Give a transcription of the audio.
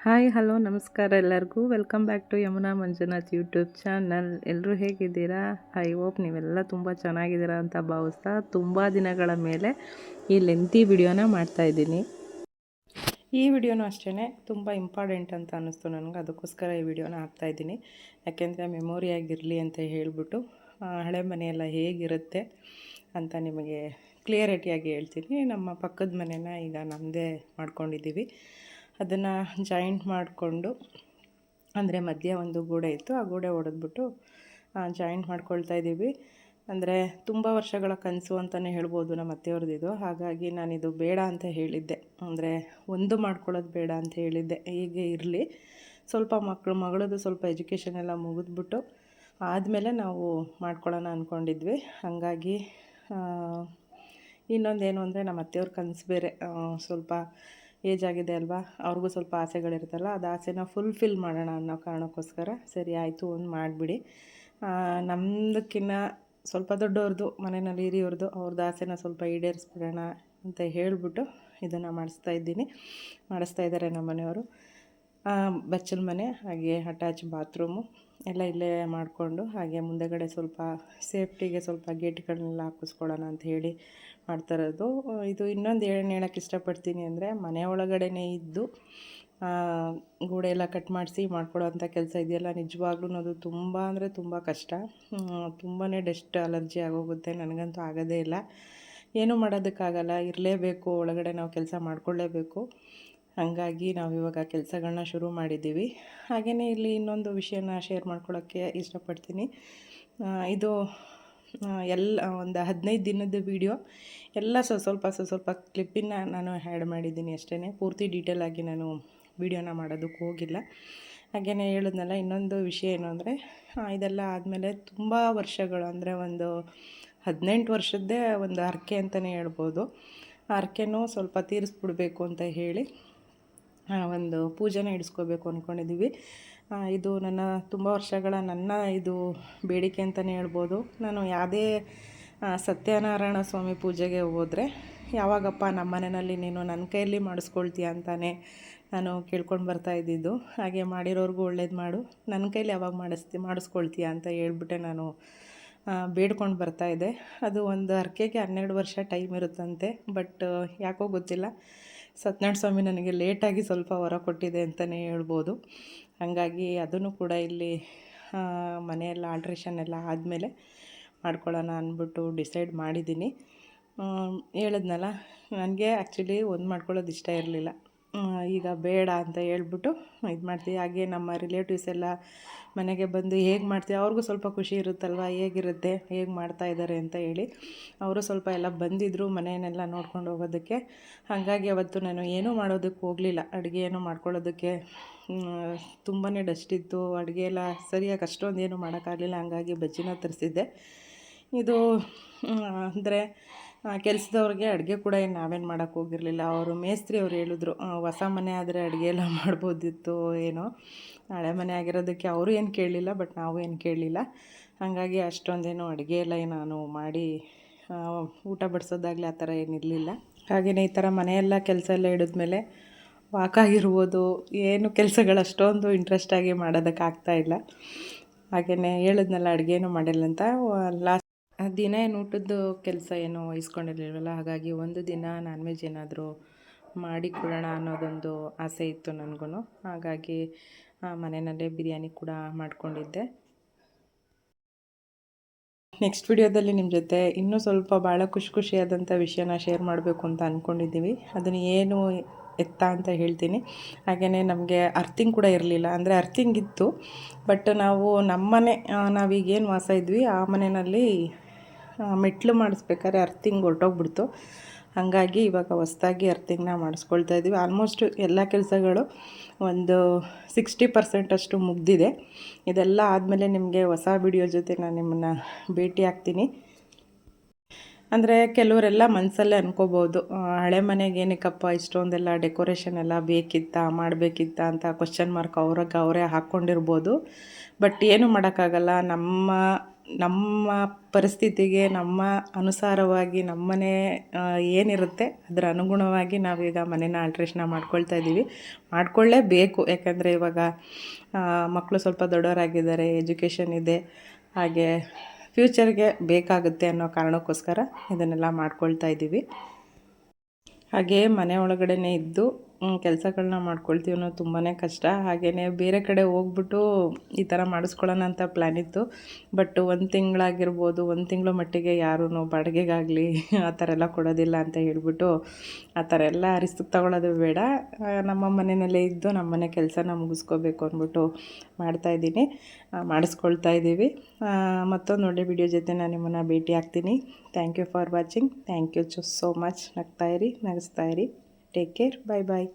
Hi hello ನಮಸ್ಕಾರ ಎಲ್ಲರಿಗೂ welcome back to Yamuna Manjunath YouTube channel. ಎಲ್ಲರೂ ಹೇಗಿದ್ದೀರಾ? ಐ ಹೋಪ್ ನೀವೆಲ್ಲ ತುಂಬ ಚೆನ್ನಾಗಿದ್ದೀರಾ ಅಂತ ಭಾವಿಸ್ತಾ ತುಂಬ ದಿನಗಳ ಮೇಲೆ ಈ ಲೆಂತಿ ವಿಡಿಯೋನ ಮಾಡ್ತಾಯಿದ್ದೀನಿ. ಈ ವಿಡಿಯೋನೂ ಅಷ್ಟೇ ತುಂಬ ಇಂಪಾರ್ಟೆಂಟ್ ಅಂತ ಅನ್ನಿಸ್ತು ನನಗೆ, ಅದಕ್ಕೋಸ್ಕರ ಈ ವಿಡಿಯೋನ ಹಾಕ್ತಾಯಿದ್ದೀನಿ. ಯಾಕೆಂದರೆ ಮೆಮೊರಿಯಾಗಿರಲಿ ಅಂತ ಹೇಳಿಬಿಟ್ಟು ಹಳೆ ಮನೆಯೆಲ್ಲ ಹೇಗಿರುತ್ತೆ ಅಂತ ನಿಮಗೆ ಕ್ಲಿಯರಿಟಿಯಾಗಿ ಹೇಳ್ತೀನಿ. ನಮ್ಮ ಪಕ್ಕದ ಮನೆನ ಈಗ ನಮ್ಮದೇ ಮಾಡ್ಕೊಂಡಿದ್ದೀವಿ. ಅದನ್ನು ಜಾಯಿಂಟ್ ಮಾಡಿಕೊಂಡು, ಅಂದರೆ ಮಧ್ಯ ಒಂದು ಗೋಡೆ ಇತ್ತು, ಆ ಗೋಡೆ ಒಡೆದ್ಬಿಟ್ಟು ಜಾಯಿಂಟ್ ಮಾಡ್ಕೊಳ್ತಾ ಇದ್ದೀವಿ. ಅಂದರೆ ತುಂಬ ವರ್ಷಗಳ ಕನಸು ಅಂತಲೇ ಹೇಳ್ಬೋದು ನಮ್ಮ ಅತ್ತೆಯವ್ರದ್ದು. ಹಾಗಾಗಿ ನಾನಿದು ಬೇಡ ಅಂತ ಹೇಳಿದ್ದೆ, ಅಂದರೆ ಒಂದು ಮಾಡ್ಕೊಳ್ಳೋದು ಬೇಡ ಅಂತ ಹೇಳಿದ್ದೆ. ಹೀಗೆ ಇರಲಿ, ಸ್ವಲ್ಪ ಮಗಳದ್ದು ಸ್ವಲ್ಪ ಎಜುಕೇಷನ್ ಎಲ್ಲ ಮುಗಿದ್ಬಿಟ್ಟು ಆದಮೇಲೆ ನಾವು ಮಾಡ್ಕೊಳ್ಳೋಣ ಅಂದ್ಕೊಂಡಿದ್ವಿ. ಹಾಗಾಗಿ ಇನ್ನೊಂದೇನು ಅಂದರೆ ನಮ್ಮ ಅತ್ತೆಯವ್ರ ಕನಸು ಬೇರೆ, ಸ್ವಲ್ಪ ಏಜ್ ಆಗಿದೆ ಅಲ್ವಾ, ಅವ್ರಿಗೂ ಸ್ವಲ್ಪ ಆಸೆಗಳಿರುತ್ತಲ್ಲ, ಅದು ಆಸೆನ ಫುಲ್ಫಿಲ್ ಮಾಡೋಣ ಅನ್ನೋ ಕಾರಣಕ್ಕೋಸ್ಕರ ಸರಿ ಆಯಿತು ಒಂದು ಮಾಡಿಬಿಡಿ, ನಮ್ಮದಕ್ಕಿಂತ ಸ್ವಲ್ಪ ದೊಡ್ಡವ್ರದ್ದು ಮನೆಯಲ್ಲಿ ಹಿರಿಯವ್ರದ್ದು ಅವ್ರದ್ದು ಆಸೆನ ಸ್ವಲ್ಪ ಈಡೇರಿಸ್ಬಿಡೋಣ ಅಂತ ಹೇಳಿಬಿಟ್ಟು ಇದನ್ನು ಮಾಡಿಸ್ತಾ ಇದ್ದಾರೆ ನಮ್ಮ ಮನೆಯವರು. ಬಚ್ಚಲ ಮನೆ, ಹಾಗೆ ಅಟ್ಯಾಚ್ ಬಾತ್ರೂಮು ಎಲ್ಲ ಇಲ್ಲೇ ಮಾಡಿಕೊಂಡು, ಹಾಗೆ ಮುಂದೆಗಡೆ ಸ್ವಲ್ಪ ಸೇಫ್ಟಿಗೆ ಸ್ವಲ್ಪ ಗೇಟ್ಗಳನ್ನೆಲ್ಲ ಹಾಕಿಸ್ಕೊಳ್ಳೋಣ ಅಂತ ಹೇಳಿ ಮಾಡ್ತಾಯಿರೋದು. ಇದು ಇನ್ನೊಂದು ಏನು ಹೇಳೋಕ್ಕೆ ಇಷ್ಟಪಡ್ತೀನಿ ಅಂದರೆ, ಮನೆ ಒಳಗಡೆನೇ ಇದ್ದು ಗೋಡೆ ಎಲ್ಲ ಕಟ್ ಮಾಡಿಸಿ ಮಾಡ್ಕೊಳ್ಳೋವಂಥ ಕೆಲಸ ಇದೆಯಲ್ಲ, ನಿಜವಾಗ್ಲೂ ಅದು ತುಂಬ ಅಂದರೆ ತುಂಬ ಕಷ್ಟ. ತುಂಬಾ ಡಸ್ಟ್ ಅಲರ್ಜಿ ಆಗೋಗುತ್ತೆ. ನನಗಂತೂ ಆಗೋದೇ ಇಲ್ಲ, ಏನೂ ಮಾಡೋದಕ್ಕಾಗಲ್ಲ, ಇರಲೇಬೇಕು ಒಳಗಡೆ, ನಾವು ಕೆಲಸ ಮಾಡ್ಕೊಳ್ಳೇಬೇಕು. ಹಾಗಾಗಿ ನಾವು ಇವಾಗ ಕೆಲಸಗಳನ್ನ ಶುರು ಮಾಡಿದ್ದೀವಿ. ಹಾಗೆಯೇ ಇಲ್ಲಿ ಇನ್ನೊಂದು ವಿಷಯನ ಶೇರ್ ಮಾಡ್ಕೊಳ್ಳೋಕ್ಕೆ ಇಷ್ಟಪಡ್ತೀನಿ. ಇದು ಎಲ್ಲ ಒಂದು 15 ದಿನದ ವೀಡಿಯೋ, ಎಲ್ಲ ಸ್ವಲ್ಪ ಕ್ಲಿಪ್ಪಿನ ನಾನು ಆ್ಯಡ್ ಮಾಡಿದ್ದೀನಿ ಅಷ್ಟೇ. ಪೂರ್ತಿ ಡೀಟೇಲಾಗಿ ನಾನು ವೀಡಿಯೋನ ಮಾಡೋದಕ್ಕೆ ಹೋಗಿಲ್ಲ. ಹಾಗೆಯೇ ಹೇಳಿದ್ನಲ್ಲ, ಇನ್ನೊಂದು ವಿಷಯ ಏನು ಅಂದರೆ, ಇದೆಲ್ಲ ಆದಮೇಲೆ ತುಂಬ ವರ್ಷಗಳು, ಅಂದರೆ ಒಂದು 18 ವರ್ಷದ್ದೇ ಒಂದು ಹರಕೆ ಅಂತಲೇ ಹೇಳ್ಬೋದು. ಆ ಹರಕೆನೂ ಸ್ವಲ್ಪ ತೀರಿಸ್ಬಿಡ್ಬೇಕು ಅಂತ ಹೇಳಿ ಒಂದು ಪೂಜೆನ ಇಡಿಸ್ಕೋಬೇಕು ಅಂದ್ಕೊಂಡಿದ್ದೀವಿ. ಇದು ನನ್ನ ತುಂಬ ವರ್ಷಗಳ ಇದು ಬೇಡಿಕೆ ಅಂತಲೇ ಹೇಳ್ಬೋದು. ನಾನು ಯಾವುದೇ ಸತ್ಯನಾರಾಯಣ ಸ್ವಾಮಿ ಪೂಜೆಗೆ ಹೋದರೆ, ಯಾವಾಗಪ್ಪ ನಮ್ಮ ಮನೆಯಲ್ಲಿ ನೀನು ನನ್ನ ಕೈಯಲ್ಲಿ ಮಾಡಿಸ್ಕೊಳ್ತೀಯ ಅಂತಾನೆ ನಾನು ಕೇಳ್ಕೊಂಡು ಬರ್ತಾಯಿದ್ದಿದ್ದು. ಹಾಗೆ ಮಾಡಿರೋರ್ಗೂ ಒಳ್ಳೇದು ಮಾಡು, ನನ್ನ ಕೈಲಿ ಯಾವಾಗ ಮಾಡಿಸ್ಕೊಳ್ತೀಯ ಅಂತ ಹೇಳ್ಬಿಟ್ಟೆ ನಾನು ಬೇಡ್ಕೊಂಡು ಬರ್ತಾಯಿದ್ದೆ. ಅದು ಒಂದು ಹರಕೆಗೆ 12 ವರ್ಷ ಟೈಮ್ ಇರುತ್ತಂತೆ. ಬಟ್ ಯಾಕೋ ಗೊತ್ತಿಲ್ಲ, ಸತ್ಯನಾರಾಯಣ ಸ್ವಾಮಿ ನನಗೆ ಲೇಟಾಗಿ ಸ್ವಲ್ಪ ವರ ಕೊಟ್ಟಿದೆ ಅಂತಲೇ ಹೇಳ್ಬೋದು. ಹಾಗಾಗಿ ಅದನ್ನು ಕೂಡ ಇಲ್ಲಿ ಮನೆಯೆಲ್ಲ ಆಲ್ಟ್ರೇಷನ್ ಎಲ್ಲ ಆದಮೇಲೆ ಮಾಡ್ಕೊಳ್ಳೋಣ ಅಂದ್ಬಿಟ್ಟು ಡಿಸೈಡ್ ಮಾಡಿದ್ದೀನಿ. ಹೇಳಿದ್ನಲ್ಲ, ನನಗೆ ಆ್ಯಕ್ಚುಲಿ ಒಂದು ಮಾಡ್ಕೊಳ್ಳೋದು ಇಷ್ಟ ಇರಲಿಲ್ಲ, ಈಗ ಬೇಡ ಅಂತ ಹೇಳ್ಬಿಟ್ಟು ಇದು ಮಾಡ್ತೀವಿ. ಹಾಗೆ ನಮ್ಮ ರಿಲೇಟಿವ್ಸ್ ಎಲ್ಲ ಮನೆಗೆ ಬಂದು ಹೇಗೆ ಮಾಡ್ತೀವಿ, ಅವ್ರಿಗೂ ಸ್ವಲ್ಪ ಖುಷಿ ಇರುತ್ತಲ್ವ, ಹೇಗಿರುತ್ತೆ, ಹೇಗೆ ಮಾಡ್ತಾಯಿದ್ದಾರೆ ಅಂತ ಹೇಳಿ. ಅವರು ಸ್ವಲ್ಪ ಎಲ್ಲ ಬಂದಿದ್ದರು ಮನೆಯನ್ನೆಲ್ಲ ನೋಡ್ಕೊಂಡು ಹೋಗೋದಕ್ಕೆ. ಹಾಗಾಗಿ ಅವತ್ತು ನಾನು ಏನೂ ಮಾಡೋದಕ್ಕೆ ಹೋಗಲಿಲ್ಲ, ಅಡುಗೆ ಏನೂ ಮಾಡ್ಕೊಳ್ಳೋದಕ್ಕೆ ತುಂಬಾ ಡಸ್ಟ್ ಇತ್ತು, ಅಡುಗೆ ಎಲ್ಲ ಸರಿಯಾಗಿ ಅಷ್ಟೊಂದು ಏನೂ ಮಾಡೋಕ್ಕಾಗಲಿಲ್ಲ. ಹಾಗಾಗಿ ಬಜ್ಜಿನ ತರಿಸಿದ್ದೆ. ಇದು ಅಂದರೆ ಕೆಲಸದವ್ರಿಗೆ ಅಡುಗೆ ಕೂಡ ನಾವೇನು ಮಾಡೋಕ್ಕೆ ಹೋಗಿರಲಿಲ್ಲ. ಅವರು ಮೇಸ್ತ್ರಿ ಅವ್ರು ಹೇಳಿದ್ರು, ಹೊಸ ಮನೆ ಆದರೆ ಅಡುಗೆ ಎಲ್ಲ ಮಾಡ್ಬೋದಿತ್ತು ಏನೋ, ಹಳೆ ಮನೆ ಆಗಿರೋದಕ್ಕೆ ಅವರು ಏನು ಕೇಳಲಿಲ್ಲ, ಬಟ್ ನಾವು ಏನು ಕೇಳಲಿಲ್ಲ. ಹಾಗಾಗಿ ಅಷ್ಟೊಂದೇನು ಅಡುಗೆ ಎಲ್ಲ ನಾನು ಮಾಡಿ ಊಟ ಬಡಿಸೋದಾಗಲಿ ಆ ಥರ ಏನಿರಲಿಲ್ಲ. ಹಾಗೆಯೇ ಈ ಥರ ಮನೆಯೆಲ್ಲ ಕೆಲಸ ಎಲ್ಲ ಹಿಡಿದ್ಮೇಲೆ ವಾಕಾಗಿರ್ಬೋದು, ಏನು ಕೆಲಸಗಳು ಅಷ್ಟೊಂದು ಇಂಟ್ರೆಸ್ಟಾಗಿ ಮಾಡೋದಕ್ಕಾಗ್ತಾಯಿಲ್ಲ. ಹಾಗೆಯೇ ಹೇಳಿದ್ನಲ್ಲ, ಅಡುಗೆನೂ ಮಾಡಿಲ್ಲ ಅಂತ. ದಿನ ಏನು ಊಟದ್ದು ಕೆಲಸ ಏನೋ ವಹಿಸ್ಕೊಂಡಿರಲಿಲ್ವಲ್ಲ, ಹಾಗಾಗಿ ಒಂದು ದಿನ ನಾನ್ ವೆಜ್ ಏನಾದರೂ ಮಾಡಿ ಕೊಡೋಣ ಅನ್ನೋದೊಂದು ಆಸೆ ಇತ್ತು ನನಗೂ. ಹಾಗಾಗಿ ಮನೆಯಲ್ಲೇ ಬಿರಿಯಾನಿ ಕೂಡ ಮಾಡ್ಕೊಂಡಿದ್ದೆ. ನೆಕ್ಸ್ಟ್ ವಿಡಿಯೋದಲ್ಲಿ ನಿಮ್ಮ ಜೊತೆ ಇನ್ನೂ ಸ್ವಲ್ಪ ಭಾಳ ಖುಷಿಯಾದಂಥ ವಿಷಯನ ಶೇರ್ ಮಾಡಬೇಕು ಅಂತ ಅಂದ್ಕೊಂಡಿದ್ದೀವಿ. ಅದನ್ನು ಏನು ಎತ್ತ ಅಂತ ಹೇಳ್ತೀನಿ. ಹಾಗೆಯೇ ನಮಗೆ ಅರ್ಥಿಂಗ್ ಕೂಡ ಇರಲಿಲ್ಲ, ಅಂದರೆ ಅರ್ಥಿಂಗ್ ಇತ್ತು, ಬಟ್ ನಾವು ನಮ್ಮನೆ ನಾವೀಗೇನು ವಾಸ ಇದ್ವಿ ಆ ಮನೆಯಲ್ಲಿ ಮೆಟ್ಲು ಮಾಡಿಸ್ಬೇಕಾದ್ರೆ ಅರ್ಥಿಂಗ್ ಹೊರಟೋಗ್ಬಿಡ್ತು. ಹಾಗಾಗಿ ಇವಾಗ ಹೊಸ್ದಾಗಿ ಅರ್ಥಿಂಗ್ನ ಮಾಡಿಸ್ಕೊಳ್ತಾ ಇದ್ದೀವಿ. ಆಲ್ಮೋಸ್ಟ್ ಎಲ್ಲ ಕೆಲಸಗಳು ಒಂದು 60% ಅಷ್ಟು ಮುಗಿದಿದೆ. ಇದೆಲ್ಲ ಆದಮೇಲೆ ನಿಮಗೆ ಹೊಸ ವಿಡಿಯೋ ಜೊತೆ ನಾನು ನಿಮ್ಮನ್ನು ಭೇಟಿ ಆಗ್ತೀನಿ. ಅಂದರೆ ಕೆಲವರೆಲ್ಲ ಮನಸ್ಸಲ್ಲೇ ಅನ್ಕೋಬೋದು, ಹಳೆ ಮನೆಗೆ ಏನಕ್ಕಪ್ಪ ಇಷ್ಟೊಂದೆಲ್ಲ ಡೆಕೋರೇಷನ್ ಎಲ್ಲ ಮಾಡಬೇಕಿತ್ತ ಅಂತ ಕ್ವಶನ್ ಮಾರ್ಕ್ ಅವರೇ ಹಾಕ್ಕೊಂಡಿರ್ಬೋದು. ಬಟ್ ಏನು ಮಾಡೋಕ್ಕಾಗಲ್ಲ, ನಮ್ಮ ನಮ್ಮ ಪರಿಸ್ಥಿತಿಗೆ ನಮ್ಮ ಅನುಸಾರವಾಗಿ ನಮ್ಮನೆ ಏನಿರುತ್ತೆ ಅದರ ಅನುಗುಣವಾಗಿ ನಾವೀಗ ಮನೇನ ಆಲ್ಟ್ರೇಷನ್ ಮಾಡ್ಕೊಳ್ತಾ ಇದ್ದೀವಿ. ಮಾಡ್ಕೊಳ್ಳೇಬೇಕು, ಯಾಕಂದರೆ ಇವಾಗ ಮಕ್ಕಳು ಸ್ವಲ್ಪ ದೊಡ್ಡವರಾಗಿದ್ದಾರೆ, ಎಜುಕೇಷನ್ ಇದೆ, ಹಾಗೆ ಫ್ಯೂಚರ್ಗೆ ಬೇಕಾಗುತ್ತೆ ಅನ್ನೋ ಕಾರಣಕ್ಕೋಸ್ಕರ ಇದನ್ನೆಲ್ಲ ಮಾಡ್ಕೊಳ್ತಾ ಇದ್ದೀವಿ. ಹಾಗೆ ಮನೆ ಒಳಗಡೆನೇ ಇದ್ದು ಕೆಲಸಗಳನ್ನ ಮಾಡ್ಕೊಳ್ತೀವಿ ಅನ್ನೋದು ತುಂಬಾ ಕಷ್ಟ. ಹಾಗೆಯೇ ಬೇರೆ ಕಡೆ ಹೋಗ್ಬಿಟ್ಟು ಈ ಥರ ಮಾಡಿಸ್ಕೊಳ್ಳೋಣ ಅಂತ ಪ್ಲ್ಯಾನ್ ಇತ್ತು. ಬಟ್ 1 ತಿಂಗಳಾಗಿರ್ಬೋದು, 1 ತಿಂಗಳ ಮಟ್ಟಿಗೆ ಯಾರೂ ಬಾಡಿಗೆಗಾಗಲಿ ಆ ಥರ ಎಲ್ಲ ಕೊಡೋದಿಲ್ಲ ಅಂತ ಹೇಳ್ಬಿಟ್ಟು ಆ ಥರ ಎಲ್ಲ ರಿಸ್ಕ್ ತಗೊಳ್ಳೋದು ಬೇಡ, ನಮ್ಮ ಮನೆಯಲ್ಲೇ ಇದ್ದು ನಮ್ಮ ಮನೆ ಕೆಲಸನ ಮುಗಿಸ್ಕೋಬೇಕು ಅಂದ್ಬಿಟ್ಟು ಮಾಡ್ತಾಯಿದ್ದೀನಿ, ಮಾಡಿಸ್ಕೊಳ್ತಾ ಇದ್ದೀವಿ. ಮತ್ತೊಂದು ಒಳ್ಳೆ ವಿಡಿಯೋ ಜೊತೆ ನಾನು ನಿಮ್ಮನ್ನು ಭೇಟಿ ಆಗ್ತೀನಿ. Thank you for watching. Thank you so much. ನಗ್ತಾಯಿರಿ, ನಗಿಸ್ತಾಯಿರಿ. Take care. ಬಾಯ್ ಬಾಯ್.